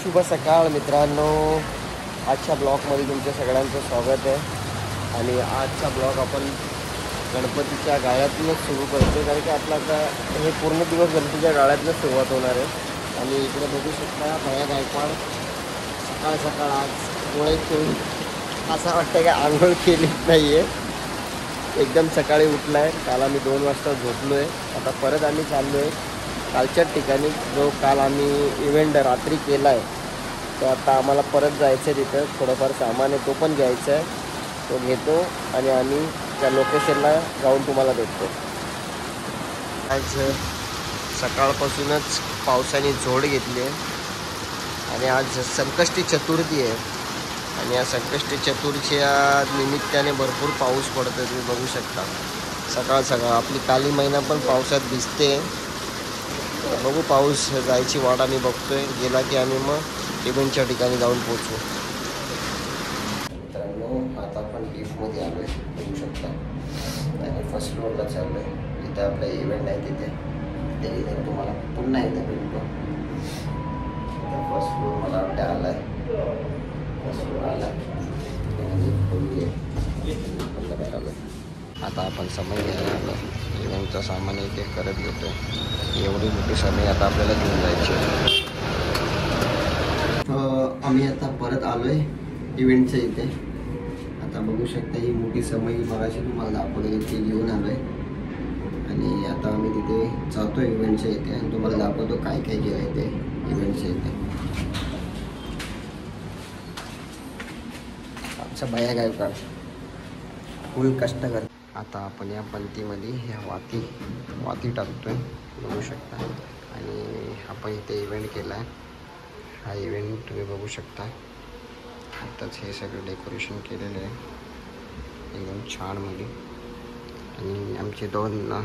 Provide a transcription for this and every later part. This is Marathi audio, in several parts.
शुभ सकाळ मित्रांनो, आजच्या ब्लॉगमध्ये तुमच्या सगळ्यांचं स्वागत आहे. आणि आजचा ब्लॉग आपण गणपतीच्या गाळ्यातूनच सुरू करतो, कारण की आपला आता हे पूर्ण दिवस गणपतीच्या गाळ्यातूनच सुरुवात होणार आहे. आणि इकडे बघू शकता भया गायकवाड सकाळ सकाळ आज डोळे ठेवून असं वाटतं की आंघोळ केलीच नाही आहे, एकदम सकाळी उठला आहे. काल आम्ही 2 वाजता झोपलो आहे. आता परत आम्ही चाललो आहे कालच्याच ठिकाणी, जो काल आम्ही इव्हेंट रात्री केला आहे. तर आता आम्हाला परत जायचं आहे, तिथं थोडंफार सामान आहे तो पण घ्यायचा आहे, तो घेतो आणि आम्ही त्या लोकेशनला जाऊन तुम्हाला भेटतो. आज सकाळपासूनच पावसाने झोड घेतली आहे आणि आज संकष्टी चतुर्थी आहे. आणि या संकष्टी चतुर्थीच्या निमित्ताने भरपूर पाऊस पडतो, तुम्ही बघू शकता. सकाळ सकाळ आपली काली महिना पण पावसात भिजते. बघू, पाऊस जायची वाट आम्ही बघतोय, गेला की आम्ही मग इव्हेंटच्या ठिकाणी जाऊन पोहोचू. मित्रांनो, आता आपण लिफ्टमध्ये आलो आहे, बघू शकता. आणि फर्स्ट फ्लोअरला चाललो आहे, इथं आपला इव्हेंट आहे. तिथे तुम्हाला पुन्हा एकदा भेटतो. फर्स्ट फ्लोअर मला वाटतं आला आहे, फर्स्ट फ्लोअर आला आलो. आता आपण समय घ्यायला आलो, इव्हेंटचा सामान एक एक करत घेतो. एवढी मोठी समय आता आपल्याला घेऊन जायची. आम्ही आता परत आलो आहे इव्हेंटच्या इथे. आता बघू शकता ही मोठी समय मगाशी तुम्हाला दाखवली, ती घेऊन आलो आहे. आणि आता आम्ही तिथे जातो इव्हेंटच्या इथे आणि तुम्हाला दाखवतो काय काय केलं आहे ते इव्हेंटच्या इथे. आमचा भया गायकवाड फुल कष्ट करतो. आता आपण या पंक्तीमध्ये ह्या वाती टाकतोय, बघू शकता. आणि आपण इथे इव्हेंट केला आहे. हा इव्हेंट तुम्ही बघू शकता. आत्ताच हे सगळं डेकोरेशन केलेलं आहे एकदम छान मध्ये. आणि आमचे 2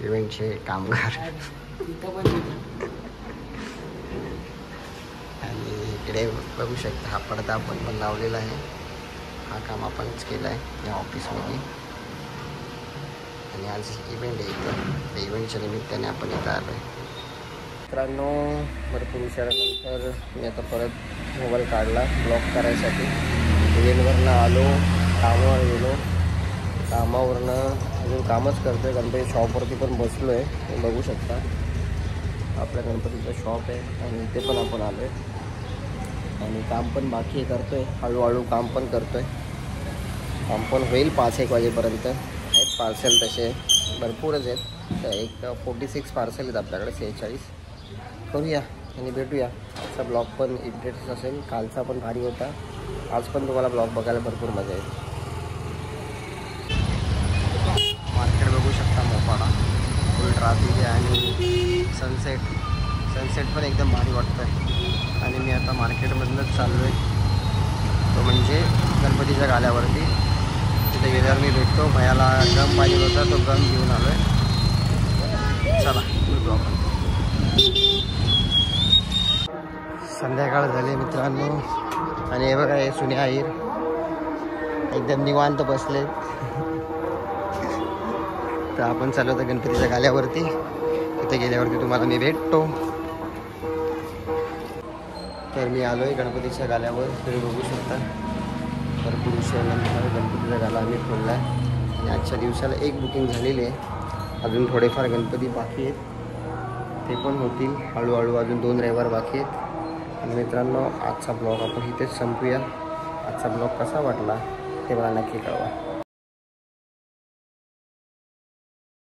इव्हेंटचे कामगार आणि इकडे बघू शकता हा पडदा आपण पण लावलेला आहे. हा काम आपणच केला आहे या ऑफिसमध्ये. आणि आज इव्हेंट आहे इथं, त्या इव्हेंटच्या निमित्ताने आपण इथं आलो आहे. मित्रांनो, भरपूर विचारानंतर मी आता परत मोबाईल काढला ब्लॉग करायसाठी. इव्हेंटवरनं आलो, कामावर गेलो, कामावरनं अजून कामच करतो आहे. गणपती शॉपवरती पण बसलो आहे, हे बघू शकता. आपल्या गणपतीचं शॉप आहे आणि इथे पण आपण आलो आहे. आणि काम पण बाकी आहे, करतो आहे हळूहळू, काम पण करतो आहे. काम पण होईल 5-1 वाजेपर्यंत. आहेत पार्सल तसे भरपूरच आहेत, तर एक 46 पार्सल आहेत आपल्याकडे, 46 करूया आणि भेटूया. आजचा ब्लॉग पण इंटरेस्ट असेल, कालचा पण भारी होता. आज पण तुम्हाला ब्लॉग बघायला भरपूर मजा येईल. मार्केट बघू शकता, मोपाडा फुल ट्राफिक आहे आणि सनसेट पण एकदम भारी वाटतं आहे. आणि मी आता मार्केटमधूनच चाललो आहे, तो म्हणजे गणपतीच्या गाल्यावरती. तिथे गेल्यावर मी भेटतो. भयाला गम पाहिजे होता, तो गम घेऊन आलो आहे. चला भेटू आपण. संध्याकाळ झाली मित्रांनो, आणि हे बघा, हे सुने आईर एकदम निवांत बसले. तर आपण चाललो होतो गणपतीच्या गाल्यावरती. तिथे गेल्यावरती तुम्हाला मी भेटतो. तर मी आलो आहे गणपतीच्या गाल्यावर, तुम्ही बघू शकता. भरपूर उशिरानंतर गणपतीचा गाला आम्ही खोलला आहे. आणि आजच्या दिवसाला एक बुकिंग झालेली आहे. अजून थोडेफार गणपती बाकी आहेत, ते पण होतील हळूहळू. अजून 2 रविवार बाकी आहेत. आणि मित्रांनो, आजचा ब्लॉग आपण इथेच संपूया. आजचा ब्लॉग कसा वाटला ते मला नक्की कळवा.